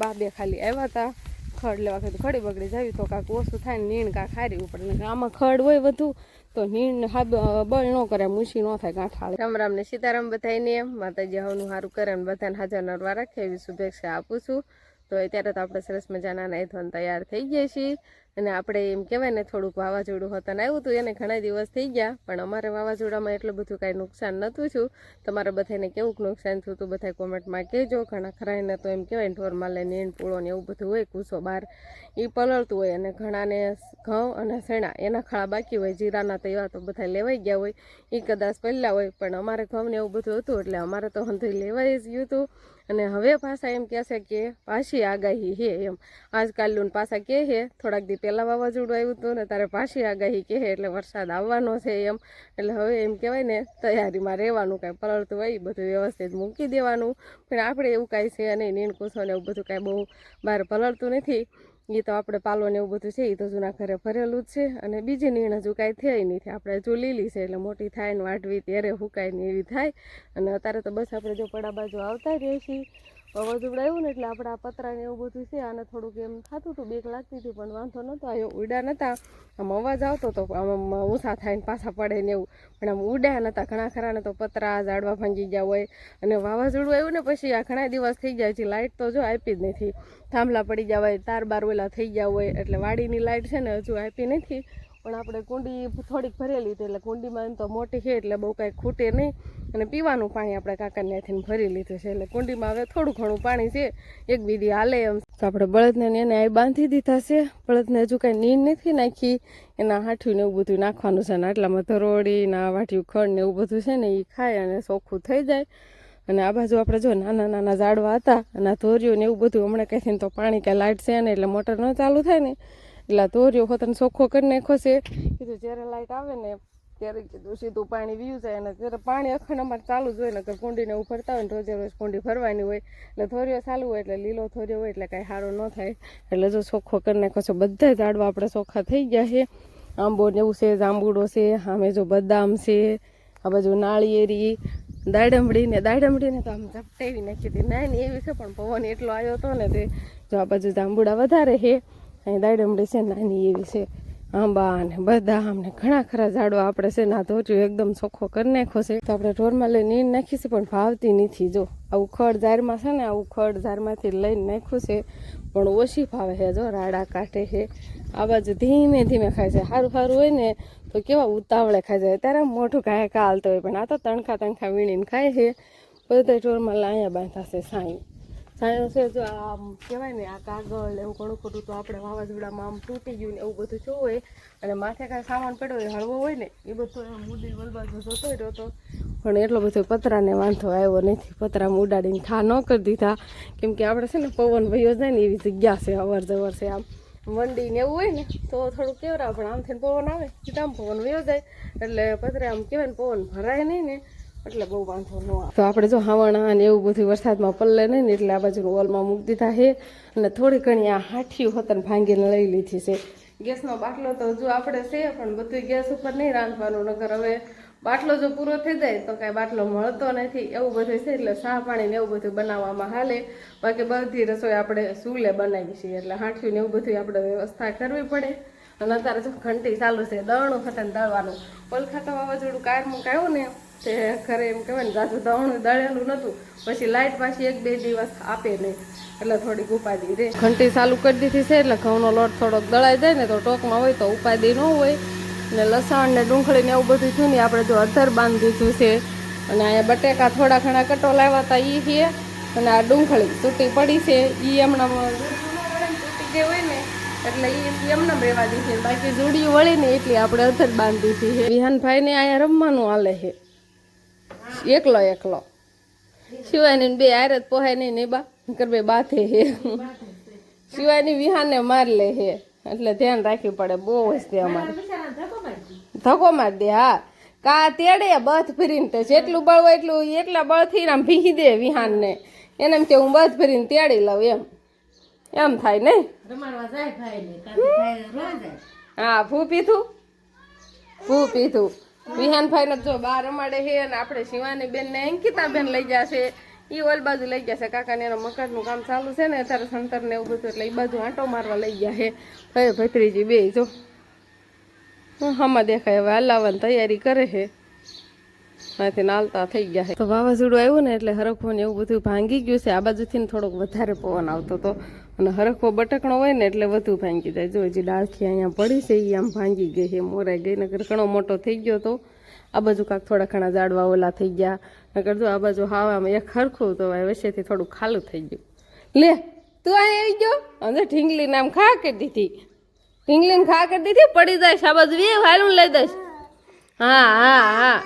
બા બે ખાલી આવ્યા હતા ખડ લેવા કીધું ખડી બગડી જાવી તો કાંક ઓછું થાય ને નીણ કાંક હારી ઉપર આમાં ખડ હોય વધુ તો નીણ બળ ન કરે મૂછી ન થાય ગાંઠા રામ રામ ને સીતારામ બધાને માતાજી હવનું સારું કરે ને બધાને હાજર નરવા રાખે એવી શુભેચ્છા આપું છું તો અત્યારે તો આપણે સરસ મજાના નાઈ ધોઈને તૈયાર થઈ ગયા છીએ અને આપણે એમ કહેવાય ને થોડુંક વાવાઝોડું હતા ને આવ્યું હતું એને ઘણા દિવસ થઈ ગયા પણ અમારે વાવાઝોડામાં એટલું બધું કાંઈ નુકસાન નહોતું થયું તમારે બધાને કેવું નુકસાન થયું હતું બધા કોમેન્ટમાં કહેજો ઘણા ખરાને તો એમ કહેવાય ને ઢોરમાં લઈને નીણ પૂળો ને એવું બધું હોય કૂસો બહાર એ પલળતું હોય અને ઘણાને ઘઉં અને શેણા એના ખાડા બાકી હોય જીરાના તો એવા તો બધા લેવાઈ ગયા હોય એ કદાચ પહેલાં હોય પણ અમારે ઘઉં ને એવું બધું હતું એટલે અમારે તો હંધુય લેવાઈ જ ગયું હતું અને હવે પાછા એમ કહેશે કે પાછી આગાહી હે એમ આજકાલનું પાછા કહે છે થોડાક દી પહેલાં વાવાઝોડું આવ્યું હતું ને તારે પાછી આગાહી કહે એટલે વરસાદ આવવાનો છે એમ એટલે હવે એમ કહેવાય ને તૈયારીમાં રહેવાનું કાંઈ પલળતું હોય બધું વ્યવસ્થિત મૂકી દેવાનું પણ આપણે એવું કાંઈ છે નહીં નીણ કૂસો ને એવું બધું કાંઈ બહુ બહાર પલળતું નથી એ તો આપણે પાલો ને એવું બધું છે એ તો જૂના ઘરે ભરેલું જ છે અને બીજી નીણ હજુ કાંઈ થઈ નહીં આપણે હજુ લીલી છે એટલે મોટી થાય ને વાટવી ત્યારે હુકાય ને એવી થાય અને અત્યારે તો બસ આપણે જો પડા બાજુ આવતા રહીએ છીએ વાવાઝોડું આવ્યું ને એટલે આપણે આ પતરા ને એવું બધું છે આને થોડુંક એમ થતું હતું બીક લાગતી હતી પણ વાંધો નહોતો આવ્યો ઉડ્યા નહોતા આમ અવાજ આવતો હતો આમ ઊંસા થાય ને પાછા પડે ને એવું પણ આમ ઉડ્યા નહોતા ઘણા ખરાને તો પતરા ઝાડવા ભાંગી ગયા હોય અને વાવાઝોડું આવ્યું ને પછી આ ઘણા દિવસ થઈ જાય છે લાઇટ તો જો આપી જ નથી થાંભલા પડી ગયા હોય તાર બાર ઓલા થઈ ગયા હોય એટલે વાડીની લાઇટ છે ને હજુ આપી નથી પણ આપણે કુંડી થોડીક ભરેલી હતી એટલે કુંડીમાં એમ તો મોટી છે એટલે બહુ કાંઈ ખૂટે નહીં અને પીવાનું પાણી આપણે કાકાને ત્યાંથી ભરી લીધું છે એટલે કુંડીમાં હવે થોડું ઘણું પાણી છે એક બીજી હાલે એમ તો આપણે બળદને એને આ બાંધી દીધા છે બળદને હજુ કાંઈ નીંદ નથી નાખી એના હાઠું ને એવું બધું નાખવાનું છે ને આટલામાં ધરોડી ના વાટ્યું ખડ ને એવું બધું છે ને એ ખાય અને ચોખ્ખું થઈ જાય અને આ બાજુ આપણે જો નાના નાના ઝાડવા હતા અને આ ધોર્યું ને એવું બધું હમણાં કહીને તો પાણી કાંઈ લાઇટ છે ને એટલે મોટર ન ચાલુ થાય ને એટલે ધોર્યો હોતને ચોખ્ખો કરી નાખ્યો છે કીધું જ્યારે લાઇટ આવે ને ત્યારે કીધું સીધું પાણી વીયું જાય અને ત્યારે પાણી અખંડ અમારે ચાલુ જ હોય ને કુંડીને એવું ભરતા હોય ને રોજે રોજ કુંડી ભરવાની હોય એટલે ધોર્યો ચાલુ હોય એટલે લીલો ધોર્યો હોય એટલે કાંઈ સારું ન થાય એટલે જો ચોખ્ખો કરી નાખ્યો છે બધા ઝાડવા આપણે ચોખ્ખા થઈ ગયા છે આંબો ને એવું છે જાંબુડો છે સામે જો બદામ છે આ બાજુ નાળિયેરી દાડમડીને તો આમ ઝપટાવી નાખી હતી નાની એવી છે પણ પવન એટલો આવ્યો હતો ને તે જો આ બાજુ જાંબુડા વધારે છે અહીં દાડમડી છે નાની એવી છે આંબા ને બદામ ને ઘણા ખરા ઝાડવા આપણે છે ના ધોર્યું એકદમ ચોખ્ખો કરી નાખ્યો છે તો આપણે ઢોરમાં લઈને નીણ નાખીશું પણ ભાવતી નથી જો આવું ખડ ઝારમાં છે ને આવું ખડ ઝારમાંથી લઈને નાખ્યું છે પણ ઓછી ભાવે છે જો રાડા કાઢે છે આ બાજુ ધીમે ધીમે ખાય છે સારું સારું હોય ને તો કેવા ઉતાવળે ખાઈ જાય ત્યારે મોઢું કાંઈ કાલતો હોય પણ આ તો તણખા વીણીને ખાય છે બધા ઢોરમાં લાયા બાંધા છે સાંઈ છે જો આમ કહેવાય ને આ કાગળ એવું ઘણું ખોટું તો આપણે વાવાઝોડામાં આમ તૂટી ગયું ને એવું બધું શું હોય અને માથે કાંઈ સામાન પડ્યો હોય હળવો હોય ને એ બધું એમ ઉડી વલબાજુ જોતો રહ્યો હતો પણ એટલો બધો પતરાને વાંધો આવ્યો નથી પતરામાં ઉડાડીને ખા ન કરી દીધા કેમ કે આપણે છે ને પવન વયો જાય ને એવી જગ્યા છે અવર જવર છે આમ મંડી ને એવું હોય ને તો થોડું કેવરા પણ આમથી પવન આવે સીધા આમ પવન વયો જાય એટલે પતરા આમ કહેવાય ને પવન ભરાય નહીં ને એટલે બહુ વાંધો ન આવે તો આપણે જો હાવણા અને એવું બધું વરસાદમાં પલ્લે નહીં ને એટલે આ બાજુ ઓલમાં મૂકી દીધા છે અને થોડી ઘણી આ હાઠિયું હતા ને ભાંગીને લઈ લીધી છે ગેસનો બાટલો તો હજુ આપણે છે પણ બધું ગેસ ઉપર નહીં રાંધવાનું નકર હવે બાટલો જો પૂરો થઈ જાય તો કાંઈ બાટલો મળતો નથી એવું બધું છે એટલે ચા પાણી ને એવું બધું બનાવવામાં હાલે બાકી બધી રસોઈ આપણે ચૂલે બનાવી છીએ એટલે હાઠિયું ને એવું બધું આપણે વ્યવસ્થા કરવી પડે અને અત્યારે જો ઘંટી ચાલુ છે દળણું ખતન દળવાનું પલખાતા વાવાઝોડું કાયમું આવ્યું ને તે ઘરે એમ કહેવાય ને જાજુ દળણું દળેલું નહોતું પછી લાઇટ પાછી 1-2 દિવસ આપે નહીં એટલે થોડીક ઉપાધિ રહે ઘંટી ચાલુ કરી દીધી છે એટલે ઘઉંનો લોટ થોડોક દળાઈ જાય ને તો ટોકમાં હોય તો ઉપાધિ ન હોય ને લસણ ને ડુંગળી ને એવું બધું થયું ને આપણે જો અધર બાંધી દીધું છે અને અહીંયા બટેકા થોડા ઘણા કટો લાવ્યા હતા એ છે અને આ ડુંગળી તૂટી પડી છે એ હમણાં તૂટી ગઈ હોય ને એટલે એ એમને રેવા દીધી બાકી જોડી વળી ને એટલી આપણે અધર બાંધી દીધી છે વિહાનભાઈ ને અહીંયા રમવાનું હાલે છે એકલો શિવાની બે આરે જ પોહાય નહીં ને બા બે બાથે હે શિવાની વિહાને માર લે હે એટલે ધ્યાન રાખવી પડે બહુ વસ્તી અમારે ધક્કો માર દે હા કા તેડે બથ ફરીને તે જેટલું બળ હોય એટલું એટલા બળથી આમ ભીહી દે વિહાન ને એને એમ કે હું બથ ફરીને તેડી લઉં એમ થાય ને હા ભૂ પીધું વિહાનભાઈ ને જો બાર રમાડે છે અને આપણે શિવાની બેન ને અંકિતા બેન લઈ જશે એ ઓલ બાજુ લઈ ગયા છે કાકાને એના મકાનનું કામ ચાલુ છે ને અત્યારે સંતર ને એવું બધું એટલે એ બાજુ આંટો મારવા લઈ ગયા છે ભાઈ ભત્રીજી બે જો હમણાં દેખાય હવે હલાવવાની તૈયારી કરે છે ત્યાંથી નાલતા થઈ ગયા છે તો વાવાઝોડું આવ્યું ને એટલે હરખો ને એવું બધું ભાંગી ગયું છે આ બાજુથી થોડોક વધારે પવન આવતો હતો અને હરખો બટકણો હોય ને એટલે વધુ ભાંગી જાય જો હજી ડાળખી અહીંયા પડી છે એ આમ ભાંગી ગઈ છે મોરાઈ ગઈ નકર ઘણો મોટો થઈ ગયો તો આ બાજુ કાંક થોડા ઘણા ઝાડવા ઓલા થઈ ગયા નકર જો આ બાજુ હાવામાં એક હરખું તો વચ્ચેથી થોડું ખાલું થઈ ગયું લે તું અહીં આવી ગયો અને ઢીંગલી નામ ખા કરી દીધી ઢીંગલીને ખા કરી દીધી પડી જાય આ બાજુ હાલું લઈ દઈશ હા હા હા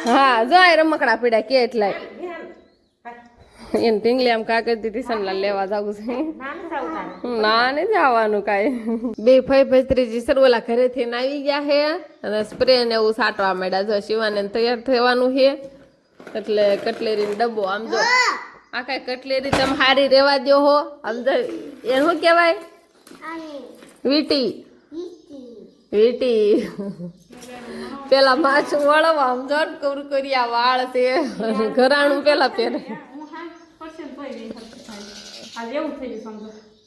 હા જો આ રમકડા પીડા કે એટલાય એને ઢીંગલી આમ કા કરી દીધી સનલા લેવા જવું છે ના નહીં જવાનું કાંઈ બે ફઈ ભત્રીજી સરવલા ઘરેથી આવી ગયા છે અને સ્પ્રે ને એવું સાટવા માંડ્યા જો શિવાને તૈયાર થવાનું છે એટલે કટલેરીનો ડબ્બો આમ જો આ કાંઈ કટલેરી તમે હારી રેવા દો હો આમ જો એને શું કહેવાય વીટી વીટી પેલા માછું વળવા આમ જોર કુરકુરિયા વાળ છે ઘરાણું પેલા પહેરે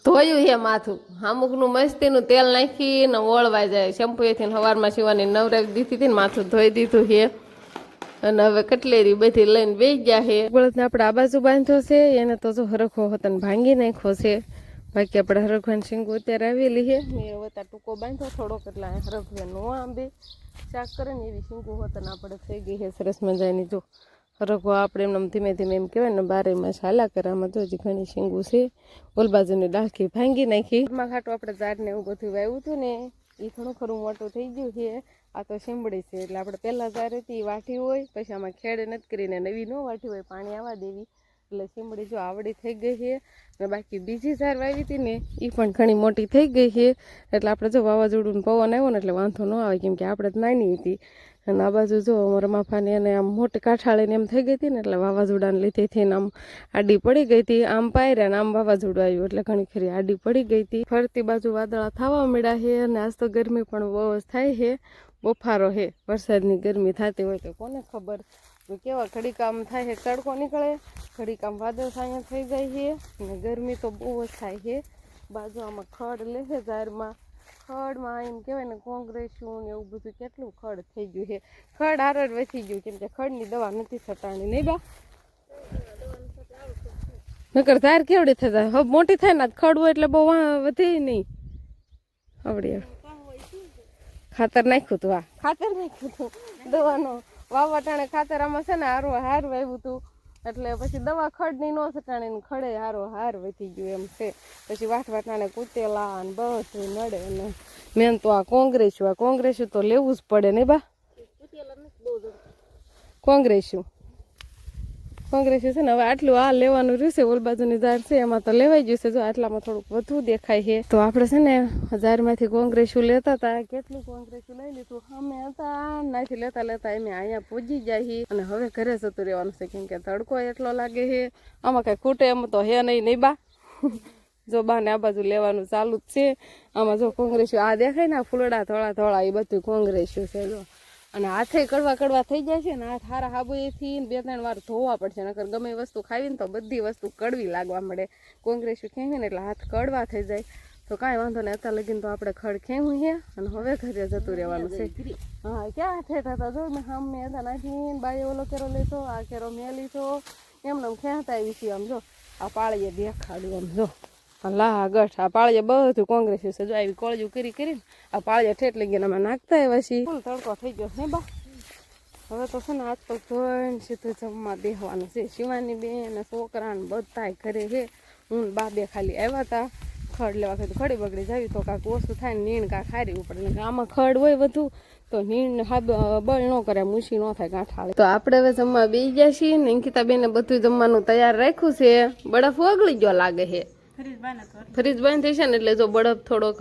ધોયું છે માથું અમુકનું મસ્તીનું તેલ નાખીને ઓળવાઈ જાય શેમ્પુએથી સવારમાં શિવાની નવરાવી દીધી હતી ને માથું ધોઈ દીધું છે અને હવે કટલેરી બધી લઈને બેસી ગયા છે બળદને આપણે આ બાજુ બાંધ્યો છે એને તો જો હરખો હતો ને ભાંગી નાખ્યો છે બાકી આપણે હરખવાની શીંગું અત્યારે આવેલી છે મેં હવે ત્યાં ટૂંકો બાંધ્યો થોડોક એટલે હરખવે નો આંબે શાક કરે ને એવી શીંગું હોતને આપણે થઈ ગઈ છે સરસ મજાની જો હરખો આપણે એમ ધીમે ધીમે એમ કહેવાય ને બારે માં હાલા કરવામાં તો હજી ઘણી શીંગું છે ઓલ બાજુની ડાળખી ભાંગી નાખી માં ખાટું આપણે ઝાડને એવું બધું વાવ્યું હતું ને એ ઘણું ખરું મોટું થઈ ગયું છે આ તો શીંબડી છે એટલે આપણે પહેલાં ઝાડ હતી એ વાટી હોય પછી આમાં ખેડ નથી કરીને નવી ન વાટી હોય પાણી આવવા દેવી એટલે શીંબડી જો આવડી થઈ ગઈ છે અને બાકી બીજી ઝાડ વાવી હતી ને એ પણ ઘણી મોટી થઈ ગઈ છે એટલે આપણે જો વાવાઝોડું પવન આવ્યો ને એટલે વાંધો ન આવે કેમ કે આપણે જ નાની હતી અને આ બાજુ જો અમારા માફાની અને આમ મોટી કાંઠાળીને એમ થઈ ગઈ હતી ને એટલે વાવાઝોડાને લીધે થઈને આમ આડી પડી ગઈ હતી આમ પાયરા ને આમ વાવાઝોડું આવ્યું એટલે ઘણી ખરી આડી પડી ગઈ હતી ફરતી બાજુ વાદળા થવા મળ્યા છે અને આજ તો ગરમી પણ બહુ જ થાય છે બફારો છે વરસાદની ગરમી થતી હોય તો કોને ખબર કેવા ઘડી કામ થાય છે તડકો નીકળે ઘડી કામ વાદળ અહીંયા થઈ જાય છે અને ગરમી તો બહુ જ થાય છે બાજુ આમાં ખડ લે છે ઝાડમાં ખડમાં એમ કહેવાય ને કોંગ્રેસું ને એવું બધું કેટલું ખડ થઈ ગયું છે ખડ હારડ વધી ગયું કેમ કે ખડની દવા નથી થતાની નહીં બા નકર ધાર કેવડી થઈ જાય હવે મોટી થાય ને ખડ હોય એટલે બહુ વધે નહીં આવડે ખાતર નાખ્યું હતું આ ખાતર નાખ્યું હતું દવાનો વાવા ટાણે ખાતર આમાં છે ને હારું આવ્યું હતું એટલે પછી દવા ખડની ન થટાણી ખડે હાર વધી ગયું એમ છે પછી વાટવાટાણે કૂટેલા અને બધું નડે અને મેન તો આ કોંગ્રેસું તો લેવું જ પડે ને બા કોંગ્રેસું છે ને હવે આટલું આ લેવાનું રહેશે ઓલ બાજુની ઝાડ છે એમાં તો લેવાઈ ગયું છે જો આટલામાં થોડુંક વધુ દેખાય છે તો આપણે છે ને ઝાડમાંથી કોંગ્રેસું લેતા હતા કેટલું કોંગ્રેસું લઈ લીધું અમે હતા નાથી લેતા એમ અહીંયા પૂજી જાય અને હવે ઘરે જતું રહેવાનું છે કેમ કે તડકો એટલો લાગે છે આમાં કઈ ખૂટે એમ તો હે નહીં બા જો બાને આ બાજુ લેવાનું ચાલુ જ છે આમાં જો કોંગ્રેસું આ દેખાય ને ફૂલડા થોડા એ બધું કોંગ્રેસું છે જો અને હાથે કડવા થઈ જાય છે ને હાથ હારા હાબુએથી 2-3 વાર ધોવા પડશે નકર ગમે વસ્તુ ખાવી ને તો બધી વસ્તુ કડવી લાગવા મળે કોંગ્રેસું ખેંચે ને એટલે હાથ કડવા થઈ જાય તો કાંઈ વાંધો નહીં અત્યારે લગીને તો આપણે ખડ ખેવું છે અને હવે ઘરે જતું રહેવાનું છે હા ક્યાં હાથે થતા જો મેં સામે હતા નાખીને બાએ ઓલો કેરો લીધો આ કેરો મેં લીધો એમને ખેંચતા આવી છીએ આમ જો આ પાળીએ દેખાડ્યું આમ જો લા ગઠ આ પાળીએ બધું કોંગ્રેસ છે જો આવી કોળિયું કરીને આ પાળીએ ઠેઠ લઈ ગયા અમે નાખતા આવ્યા છીએ ફૂલ તડકો થઈ ગયો હે બા હવે તો છે ને હાથ પગ ધોઈને સીધું જમવા બેસવાનું છે શિવાની બેન ને છોકરા ને બધાય ઘરે છે હું બા બે ખાલી આવ્યા હતા ખડ લેવા કીધું ખડી બગડી જાવી તો કાંક ઓછું થાય ને નીણ કાંક હારી પડે આમાં ખડ હોય બધું તો નીણ બળ ન કરે મૂછી ન થાય ગાંઠાળે તો આપણે હવે જમવા બેસી ગયા છીએ ને અંકિતા બેને બધું જમવાનું તૈયાર રાખ્યું છે બરફ ઓગળી ગયો લાગે છે ફ્રીજ બંધ થઈ છે ને એટલે જો બરફ થોડોક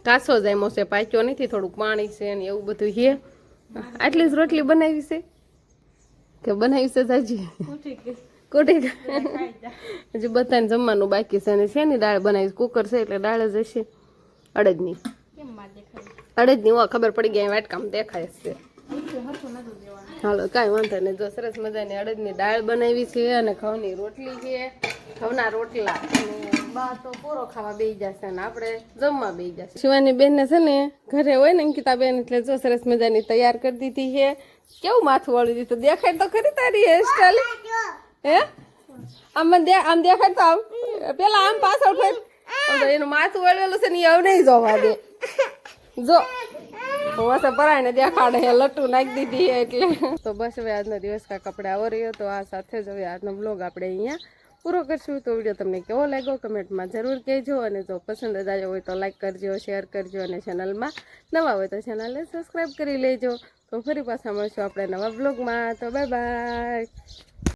કાચો જામ્યો છે પાક્યો નથી થોડુંક પાણી છે ને એવું બધું છે આટલી જ રોટલી બનાવી છે કે બનાવી છે જાજી કોટી હજી બધાને જમવાનું બાકી છે અને શેની દાળ બનાવી કુકર છે એટલે દાળ જ હશે અડદની ખબર પડી ગઈ વાટકામ દેખાય છે હાલો કાંઈ વાંધો નહીં. જો સરસ મજાની અડદની દાળ બનાવી છે અને ઘઉંની રોટલી છે, ઘઉંના રોટલા. અને બા તો પૂરો ખાવા બેસી જશે અને આપણે જમવા બેસી જશે. શિવાની બેનને છે ને ઘરે હોય ને અંકિતા બેન, એટલે જો સરસ મજાની તૈયાર કરી દીધી છે. કેવું માથું વાળી દીધું, દેખાય તો ખરી તારી હેરસ્ટાઈલ? હે આમ દેખાય તો આમ પેલા આમ પાછળ ફેર, એનું માથું વળવેલું છે ને એ હવે નહીં જોવા દે. જો વસે પરાયને દેખાડે લટ્ટુ નાખી દીધી એટલે. તો બસ હવે આજનો દિવસ કા કપડે આવો રહ્યો. તો આ સાથે જ હવે આજનો બ્લોગ આપણે અહીંયા પૂરો કરશું. તો વિડીયો તમને કેવો લાગ્યો કમેન્ટમાં જરૂર કહેજો. અને જો પસંદ જ આવ્યો હોય તો લાઈક કરજો, શેર કરજો અને ચેનલમાં નવા હોય તો ચેનલને સબસ્ક્રાઈબ કરી લેજો. તો ફરી પાછા મળશું આપણે નવા બ્લોગમાં. તો બાય બાય.